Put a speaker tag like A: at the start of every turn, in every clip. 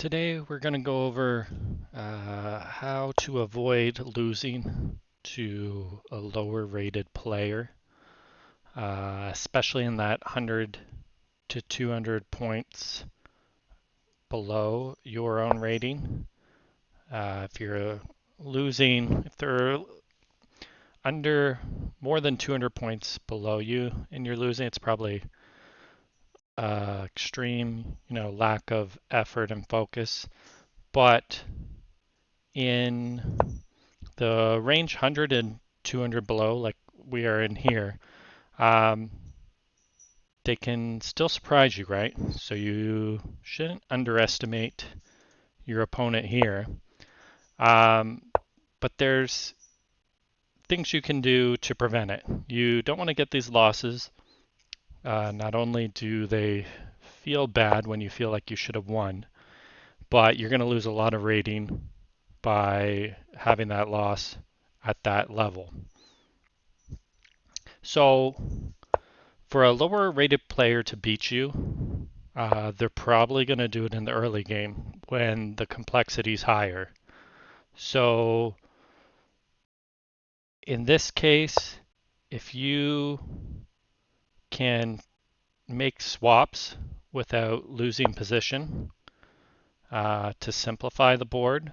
A: Today we're going to go over how to avoid losing to a lower rated player, especially in that 100 to 200 points below your own rating. If you're losing, if they're under more than 200 points below you and you're losing, it's probably extreme, lack of effort and focus. But in the range 100 and 200 below, like we are in here, um, they can still surprise you, right? So you shouldn't underestimate your opponent here. But there's things you can do to prevent it. You don't want to get these losses. Not only do they feel bad when you feel like you should have won, but you're going to lose a lot of rating by having that loss at that level. So for a lower rated player to beat you, they're probably going to do it in the early game when the complexity is higher. So in this case, if you can make swaps without losing position to simplify the board,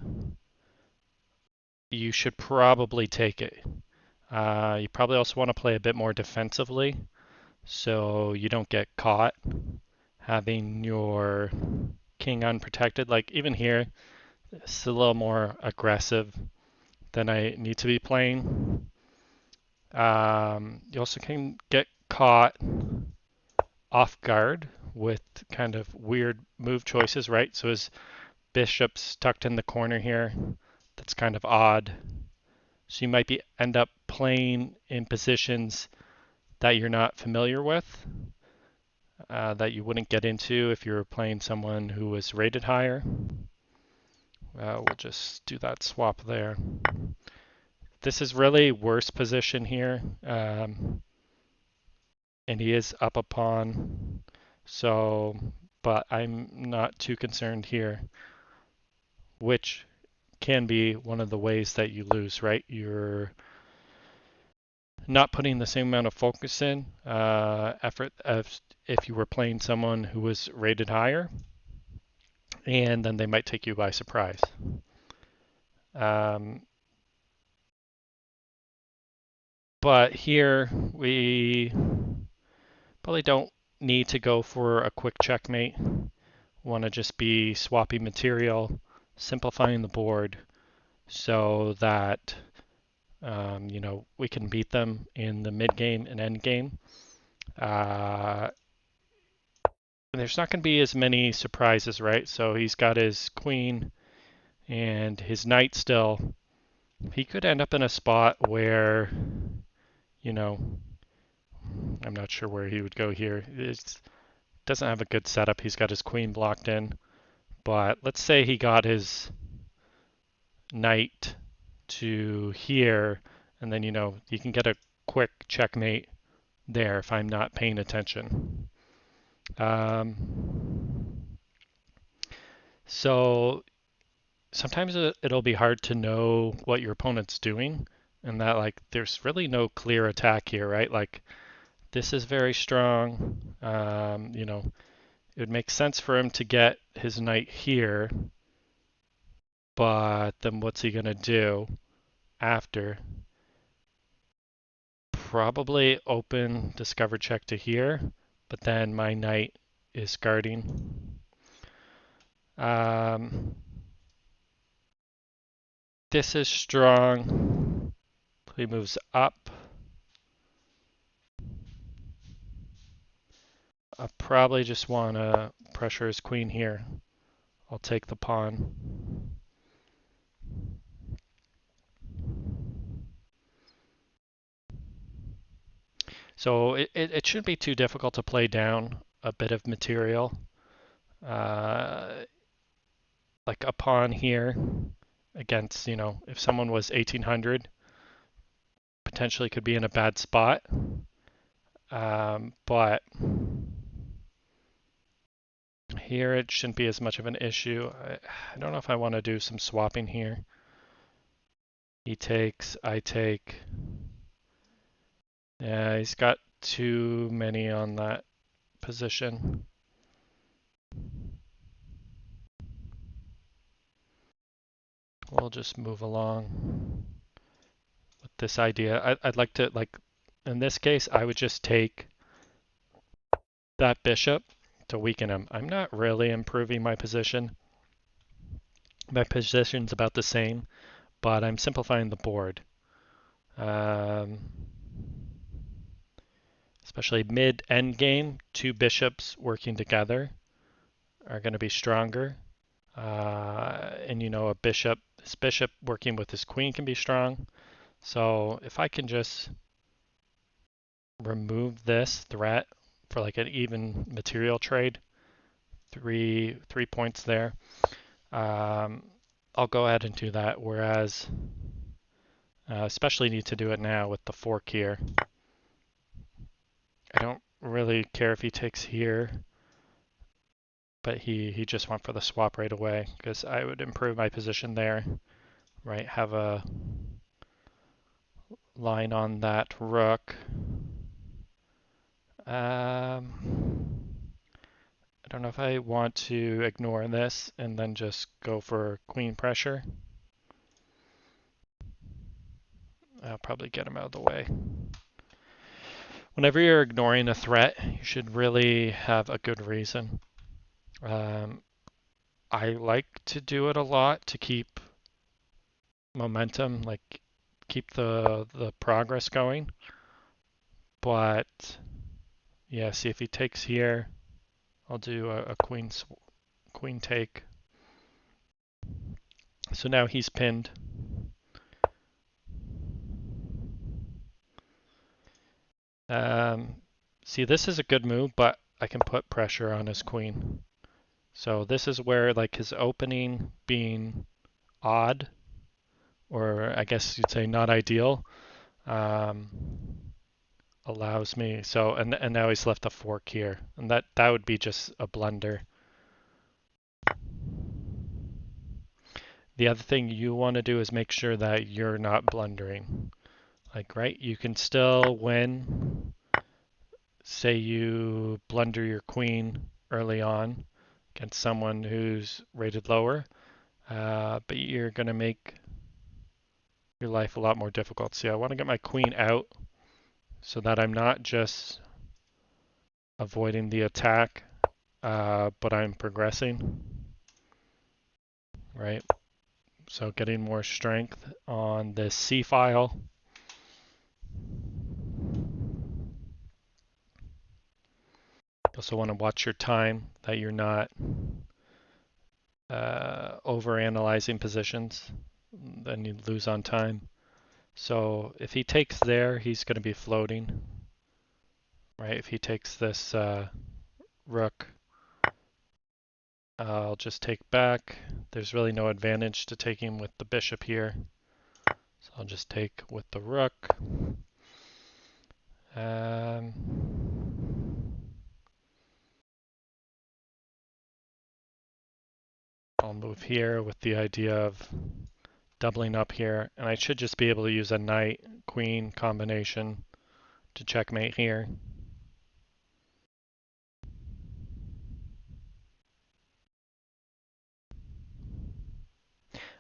A: you should probably take it. You probably also want to play a bit more defensively so you don't get caught having your king unprotected. Like even here, it's a little more aggressive than I need to be playing. You also can get caught off guard with kind of weird move choices, right? So his bishop's tucked in the corner here. That's kind of odd. So you might end up playing in positions that you're not familiar with, that you wouldn't get into if you were playing someone who was rated higher. We'll just do that swap there. This is really worst position here, and he is up a pawn. So, but I'm not too concerned here, which can be one of the ways that you lose, right? You're not putting the same amount of focus in, effort as if you were playing someone who was rated higher, and then they might take you by surprise. But here we probably don't need to go for a quick checkmate. Want to just be swapping material, simplifying the board so that we can beat them in the mid game and end game. There's not going to be as many surprises, right? So he's got his queen and his knight still. He could end up in a spot where, I'm not sure where he would go here. It doesn't have a good setup. He's got his queen blocked in. But let's say he got his knight to here, and then, you can get a quick checkmate there if I'm not paying attention. So sometimes it'll be hard to know what your opponent's doing, and that there's really no clear attack here, right? Like this is very strong. It would make sense for him to get his knight here, but then what's he gonna do after? Probably open discover check to here, but then my knight is guarding. This is strong. He moves up. I probably just want to pressure his queen here. I'll take the pawn. So it shouldn't be too difficult to play down a bit of material. Like a pawn here against, if someone was 1800, potentially could be in a bad spot. But Here it shouldn't be as much of an issue. I don't know if I want to do some swapping here. He takes, I take. Yeah, he's got too many on that position. We'll just move along with this idea. I'd like to, like, in this case, I would just take that bishop to weaken him. I'm not really improving my position. My position's about the same, but I'm simplifying the board. Especially mid-end game, two bishops working together are going to be stronger. And you know, this bishop working with his queen can be strong. So if I can just remove this threat for like an even material trade, three points there, I'll go ahead and do that. Whereas, especially need to do it now with the fork here. I don't really care if he takes here, but he just went for the swap right away because I would improve my position there, right? Have a line on that rook. I don't know if I want to ignore this and then just go for queen pressure. I'll probably get him out of the way. Whenever you're ignoring a threat, you should really have a good reason. I like to do it a lot to keep momentum, like keep the progress going. But yeah, see if he takes here, I'll do a queen take. So now he's pinned. See, this is a good move, but I can put pressure on his queen. So this is where like his opening being odd, or I guess you'd say not ideal, allows me. So and now he's left a fork here, and that would be just a blunder. The other thing you want to do is make sure that you're not blundering. Like, right, you can still win. Say you blunder your queen early on against someone who's rated lower, but you're going to make your life a lot more difficult. See, I want to get my queen out so that I'm not just avoiding the attack, but I'm progressing, right? So getting more strength on this C file. You also want to watch your time, that you're not over analyzing positions, then you lose on time. So if he takes there, he's going to be floating, right? If he takes this rook, I'll just take back. There's really no advantage to taking with the bishop here. So I'll just take with the rook. I'll move here with the idea of doubling up here, and I should just be able to use a knight-queen combination to checkmate here.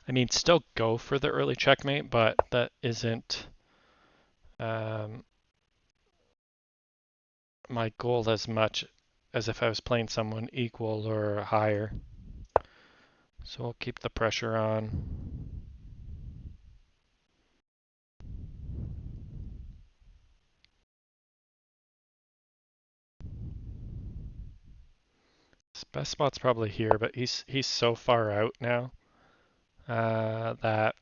A: I mean, still go for the early checkmate, but that isn't my goal as much as if I was playing someone equal or higher. So we'll keep the pressure on. His best spot's probably here, but he's so far out now that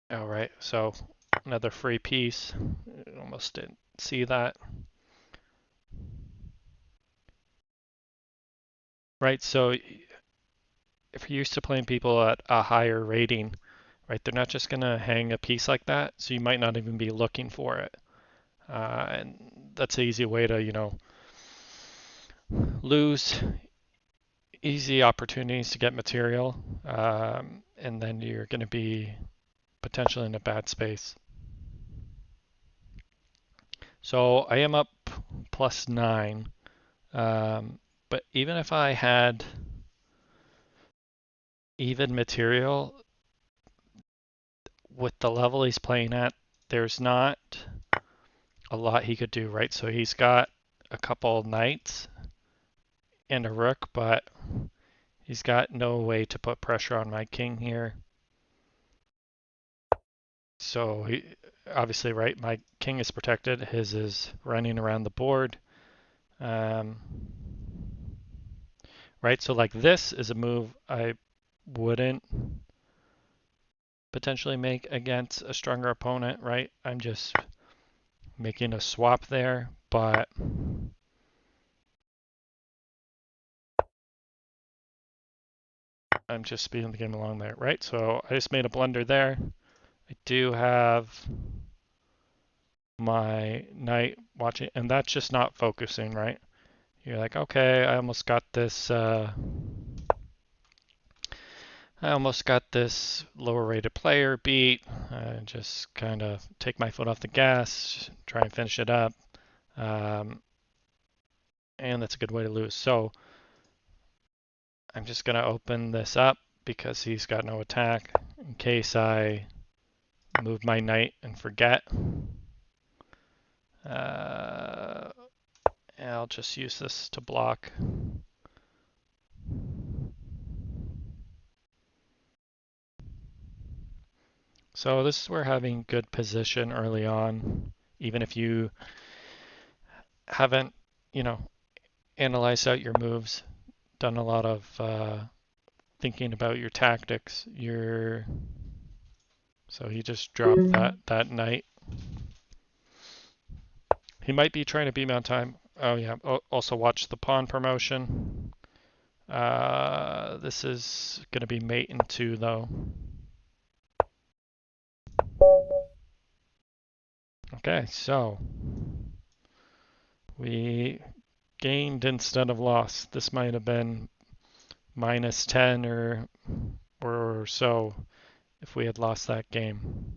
A: all right. So another free piece. Almost didn't see that. Right. So if you're used to playing people at a higher rating, right? They're not just going to hang a piece like that, so you might not even be looking for it. And that's an easy way to, lose easy opportunities to get material, and then you're going to be potentially in a bad space. So I am up +9, but even if I had even material with the level he's playing at, there's not a lot he could do, right? So he's got a couple knights and a rook, but he's got no way to put pressure on my king here. So he obviously, right, my king is protected. His is running around the board. Right, so like this is a move I wouldn't potentially make against a stronger opponent, right? I'm just making a swap there, but I'm just speeding the game along there, right? So I just made a blunder there. I do have my knight watching, and that's just not focusing, right? You're like, okay, I almost got this lower rated player beat. Just kind of take my foot off the gas, try and finish it up. And that's a good way to lose. So I'm just going to open this up because he's got no attack in case I move my knight and forget. I'll just use this to block. So this is where having good position early on, even if you haven't, analyzed out your moves, done a lot of thinking about your tactics, so he just dropped that knight. He might be trying to beat me on time. Oh yeah. Also watch the pawn promotion. This is going to be mate in 2 though. Okay, so we gained instead of lost. This might have been -10 or so if we had lost that game.